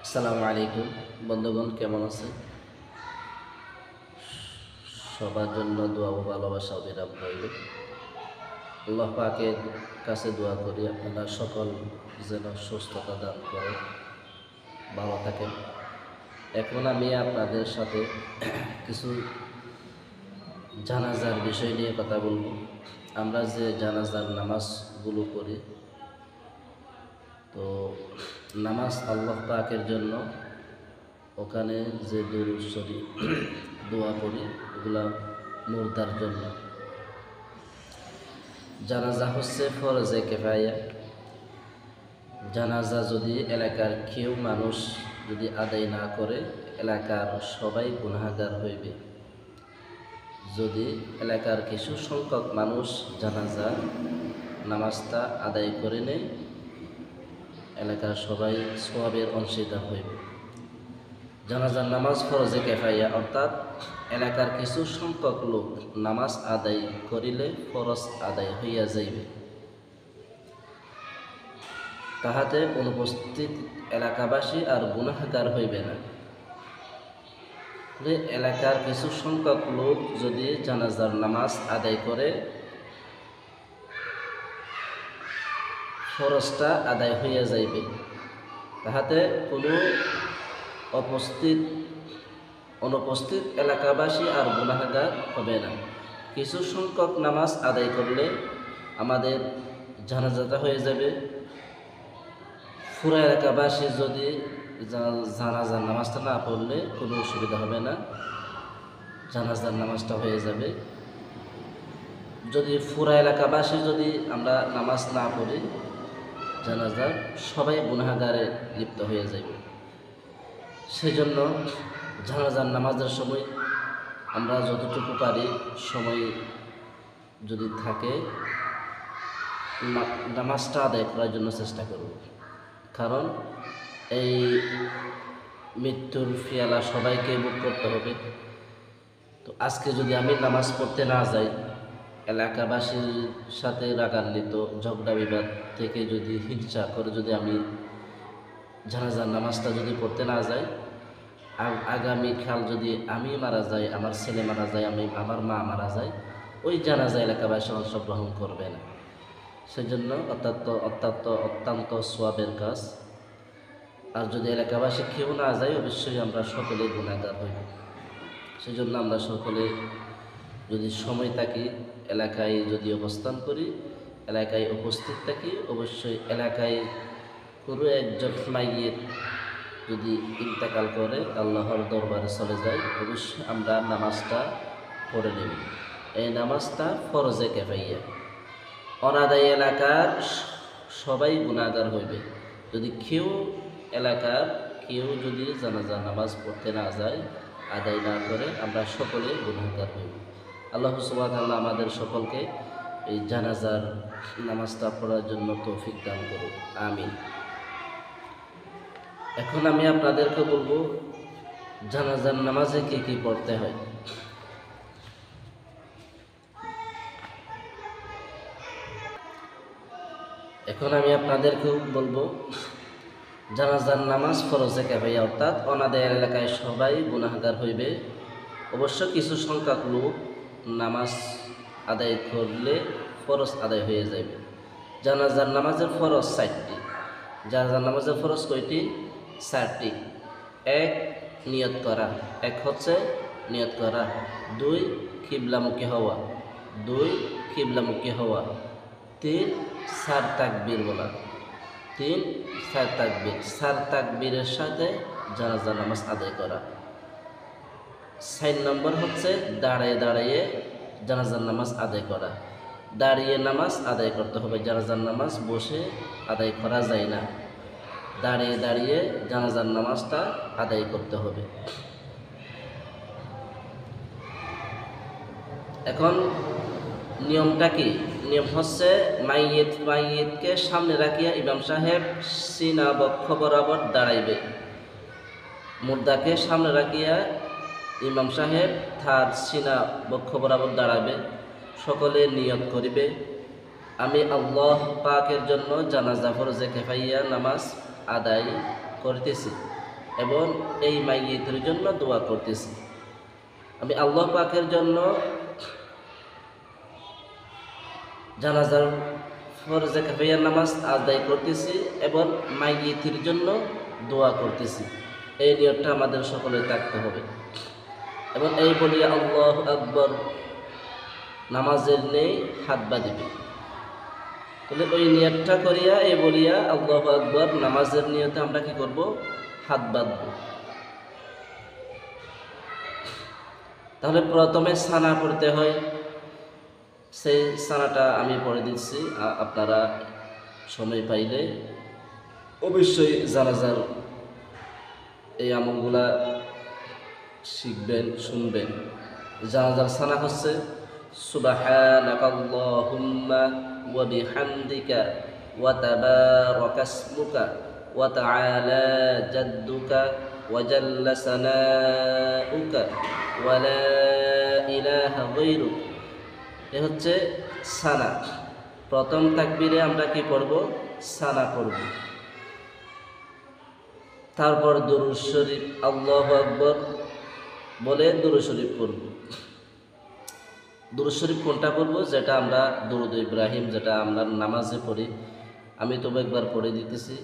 আসসালামু আলাইকুম বন্ধুগণ, কেমন আছেন? সবার জন্য দোয়া ও ভালোবাসা অবিরাম রইল। আল্লাহ পাকের কাছে দোয়া করি আপনারা সকল যেন সুস্থতা দান করে ভালো থাকেন। এখন আমি আপনাদের সাথে কিছু জানাজার বিষয় নিয়ে কথা বলবো। আমরা যে জানাজার নামাজগুলো পড়ি, তো নামাজ আল্লাহ পাকের জন্য ওখানে যে দুরূদ শরীফ দোয়া পড়ি ওগুলা মুর্দার জন্য। জানাজা হচ্ছে ফরজে কিফায়া। জানাজা যদি এলাকার কেউ মানুষ যদি আদায় না করে, এলাকার সবাই গুনাহগার হইবে। যদি এলাকার কিছু সংখ্যক মানুষ জানাজা নামাজটা আদায় করে নেয়, এলাকার সবাই সওয়াবের অংশীদার হইবে। জানাজার নামাজ ফরজে কিফায়া, অর্থাৎ এলাকার কিছু সংখ্যক লোক নামাজ আদায় করিলে ফরজ আদায় হইয়া যাইবে। তাহাতে অনুপস্থিত এলাকাবাসী আর গুনাহগার হইবে না। এলাকার কিছু সংখ্যক লোক যদি জানাজার নামাজ আদায় করে, ফরজটা আদায় হইয়া যাইবে। তাহাতে কোনো অনুপস্থিত এলাকাবাসী আর গুনাহগার হবে না। কিছু সংখ্যক নামাজ আদায় করলে আমাদের জানাজাটা হয়ে যাবে। পুরো এলাকাবাসী যদি জানাজার নামাজটা না পড়লে কোনো অসুবিধা হবে না, জানাজার নামাজটা হয়ে যাবে। যদি পুরো এলাকাবাসী যদি আমরা নামাজ না পড়ি, জানাজার সবাই গুনাহগারে লিপ্ত হয়ে যাবে। সেজন্য জানাজার নামাজের সময় আমরা যতটুকু পারি সময় যদি থাকে নামাজটা আদায় করার জন্য চেষ্টা করব। কারণ এই মৃত্যুর ফিয়ালা সবাইকে ভোগ করতে হবে। তো আজকে যদি আমি নামাজ পড়তে না যাই, এলাকাবাসীর সাথে রাগান্বিত ঝগড়া বিবাদ থেকে যদি হিংসা করে যদি আমি জানাজার নামাজটা যদি পড়তে না যাই, আগামীকাল যদি আমি মারা যাই, আমার ছেলে মারা যায়, আমার মা মারা যায়, ওই জানাজা এলাকাবাসী অংশগ্রহণ করবে না। সেজন্য অত্যন্ত সওয়াবের কাজ। আর যদি এলাকাবাসী কেউ না যায়, অবশ্যই আমরা সকলে গুনাহগার হইব। সেজন্য আমরা সকলে যদি সময় থাকি, এলাকায় যদি অবস্থান করি, এলাকায় উপস্থিত থাকি, অবশ্যই এলাকায় কোনো একজন মাইয়ের যদি ইন্তেকাল করে আল্লাহর দরবারে চলে যায়, অবশ্যই আমরা নামাজটা পড়ে নেব। এই নামাজটা ফরজে কিফায়া। অনাদায়ী এলাকার সবাই গুনাহগার হইবে। যদি এলাকার কেউ যদি জানাজা নামাজ পড়তে না যায়, আদায় না করে, আমরা সকলে গুনাহগার হইব। আল্লাহ সুবহানাহু ওয়া তাআলা আমাদের সকলকে এই জানাজার নামাজটা পড়ার জন্য তৌফিক দান করুন, আমিন। এখন আমি আপনাদেরকে বলবো জানাজার নামাজে কি কি পড়তে হয়। এখন আমি আপনাদেরকে বলবো জানাজার নামাজ ফরজে কিফায়া, অর্থাৎ অনাদায়ী এলাকায় সবাই গুনাহগার হইবে। অবশ্য কিছু সংখ্যক লোক নামাজ আদায় করলে ফরজ আদায় হয়ে যাবে। জানাজার নামাজের ফরজ 4টি। জানাজার নামাজের ফরজ কয়টি? 4টি। এক, নিয়ত করা। এক হচ্ছে নিয়ত করা। 2, কিবলামুখী হওয়া। 3, 4 তাকবীর বলা। 4 তাকবীর। 4 তাকবীরের সাথে জানাজার নামাজ আদায় করা। 4 নম্বর হচ্ছে দাঁড়িয়ে জানাজার নামাজ আদায় করা। দাঁড়িয়ে নামাজ আদায় করতে হবে। জানাজার নামাজ বসে আদায় করা যায় না। দাঁড়িয়ে জানাজার নামাজটা আদায় করতে হবে। এখন নিয়মটা কি? নিয়ম হচ্ছে মাইয়িতকে সামনে রাখিয়া ইমাম সাহেব সিনা বক্ষ বরাবর দাঁড়াইবে। মুর্দাকে সামনে রাখিয়া ইমাম সাহেব তার সিনা বক্ষ বরাবর দাঁড়াবে। সকলে নিয়ত করিবে, আমি আল্লাহ পাকের জন্য জানাজা ফরজে কিফায়া নামাজ আদায় করিতেছি। এবং এই মাইয়িতের জন্য দোয়া করতেছি। আমি আল্লাহ পাকের জন্য জানাজার ফরজে কিফায়ার নামাজ আদায় করতেছি এবং মাইয়িতের জন্য দোয়া করতেছি। এই নিয়তটা আমাদের সকলে থাকতে হবে। এবং এই বলিয়া আল্লাহু আকবার নামাজের নেই হাত বাঁধিবে। তাহলে ওই নিয়তটা করিয়া এই বলিয়া আল্লাহু আকবার নামাজের নিয়তে আমরা কি করব? হাত বাঁধব। তাহলে প্রথমে সানা পড়তে হয়, সেই সানাটা আমি পড়ে দিচ্ছি। আপনারা সময় পাইলে অবশ্যই জানাজার এই আমলগুলা শিখবেন, শুনবেন। জানাজার সানা হচ্ছে সুবহানাকাল্লাহুম্মা ওয়া বিহামদিকা ওয়া তাবারাকা ইসমুকা ওয়া তাআলা জাদ্দুকা ওয়া জাল্লা সানাউকা ওয়া লা ইলাহা গায়রুক। এ হচ্ছে সানা। প্রথম তাকবীরে আমরা কি পড়ব? সানা পড়ব। তারপর দুরূদ শরীফ, আল্লাহু আকবার বলে দুরূদ শরীফ পড়ব। দুরূদ শরীফ কোনটা পড়ব? যেটা আমরা দুরূদ ইব্রাহিম, যেটা আমরা নামাজে পড়ি। আমি তবে একবার পড়ে দিতেছি।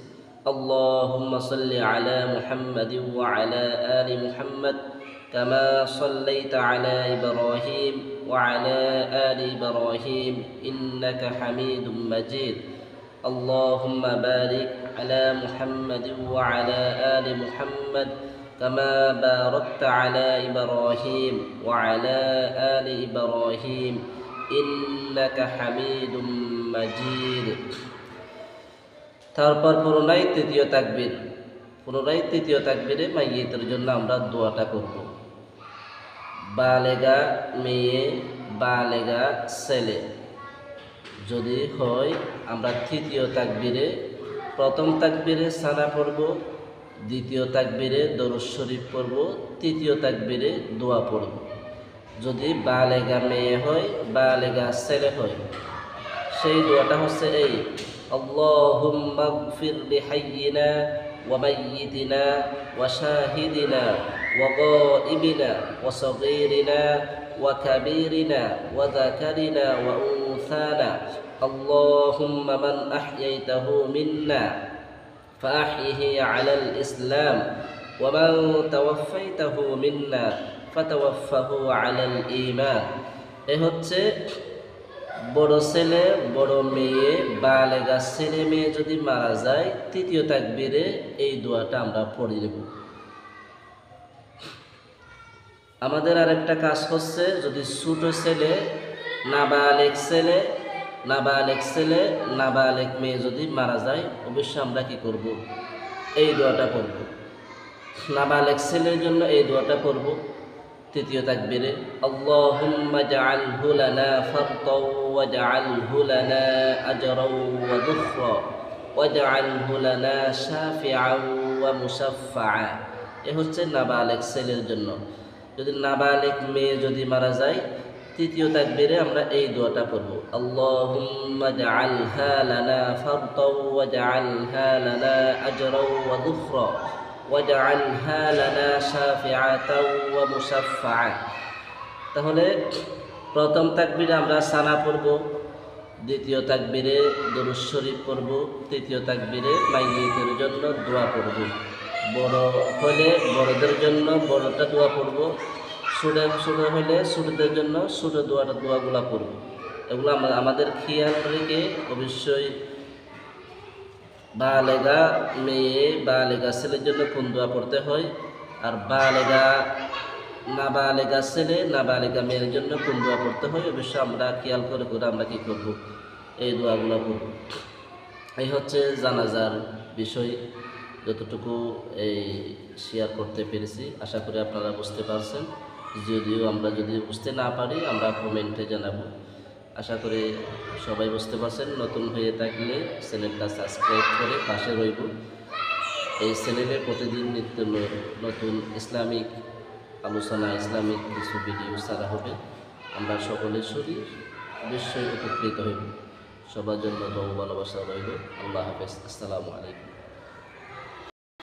আল্লাহুম্মা সাল্লি আলা মুহাম্মাদিন ওয়া আলা আলি মুহাম্মাদ কামা সাল্লাইতা আলা ইব্রাহিম ওয়া আলা আলি ইব্রাহিম ইন্নাকা হামিদুম মাজিদ। আল্লাহুম্মা বারিক আলা মুহাম্মাদিন ওয়া আলা আলি মুহাম্মাদ كما باركت على إبراهيم وعلى آل إبراهيم إنك حميد مجيد। তারপর পুনরায় তৃতীয় তাকবীর। পুনরায় তৃতীয় তাকবীরে মাইয়িতের জন্য আমরা দোয়াটা করব। বালেগা মেয়ে, বালেগা ছেলে যদি হয়, আমরা তৃতীয় তাকবীরে, প্রথম তাকবীরে সানা পড়ব, দ্বিতীয় তাকবীরে দরুদ শরীফ পড়ব, তৃতীয় তাকবীরে দোয়া পড়ব। যদি বালেগা মেয়ে হয়, বালেগা ছেলে হয়, সেই দোয়াটা হচ্ছে এই আল্লাহুম্মা গফির লিহাইয়িনা ওয়া মাইয়িতিনা ওয়া শাহিদিনা ওয়া গায়িবিনা ওয়া সগীরিনা ওয়া কাবীরিনা ওয়া যাকারিনা ওয়া উনসানা আল্লাহুম্মা মান আহইয়াইতাহু মিন্না فأحيه على الإسلام ومن توفيته منا فتوفه على الإيمان। এ হচ্ছে বড় ছেলে, বড় মেয়ে, বালেগা ছেলে মেয়ে যদি মারা যায়, তৃতীয় তাকবীরে এই দোয়াটা আমরা পড়ে নেব। আমাদের আরেকটা কাজ হচ্ছে, যদি ছোট ছেলে, নাবালেগ ছেলে, নাবালেগ মেয়ে যদি মারা যায়, অবশ্যই আমরা কি করব? এই দোয়াটা পড়ব। নাবালেগ ছেলের জন্য এই দোয়াটা পড়ব তৃতীয় তাকবীরে। আল্লাহুম্মা জাআলহু লানা ফারতাও ওয়া জাআলহু লানা আজরাও ওয়া দুখরা ওয়া জাআলহু লানা শাফিআন ওয়া মুশাফফাআ। এ হচ্ছে নাবালেগ ছেলের জন্য। যদি নাবালেগ মেয়ে যদি মারা যায়, তৃতীয় তাকবীরে আমরা এই দোয়াটা পড়ব। আল্লাহুম্মা জাআলহা লানা ফারতাও ওয়া জাআলহা লানা আজরাও ওয়া দুখরা ওয়া জাআলহা লানা শাফিআতাও ওয়া মুশাফফাআ। তাহলে প্রথম তাকবীরে আমরা সানা পড়ব, দ্বিতীয় তাকবীরে দরুদ শরীফ পড়ব, তৃতীয় তাকবীরে মাইয়িতের জন্য দোয়া পড়ব। বড় হলে বড়দের জন্য বড়টা দোয়া পড়ব, ছোট হলে ছোটদের জন্য ছোট দোয়াগুলা পড়ব। এগুলো আমাদের খেয়াল রেখে অবশ্যই বালেগা মেয়ে, বালেগা ছেলের জন্য কোন দোয়া পড়তে হয়, আর নাবালেগা ছেলে, নাবালেগা মেয়ের জন্য কোন দোয়া পড়তে হয়, অবশ্যই আমরা খেয়াল করে আমরা কি করব? এই দোয়াগুলো পড়ব। এই হচ্ছে জানাজার বিষয়। যতটুকু এই শেয়ার করতে পেরেছি, আশা করি আপনারা বুঝতে পারছেন। যদিও আমরা যদি বুঝতে না পারি, আমরা কমেন্টে জানাবো। আশা করি সবাই বুঝতে পারছেন। নতুন হয়ে থাকলে চ্যানেলটা সাবস্ক্রাইব করে পাশে রইব। এই চ্যানেলে প্রতিদিন নিত্য নতুন ইসলামিক আলোচনা, ইসলামিক কিছু ভিডিও ছাড়া হবে। আমরা সকলে শরীর অবশ্যই উপকৃত হইব। সবার জন্য ভালোবাসা রইল। আল্লাহ হাফেজ। আসসালামু আলাইকুম।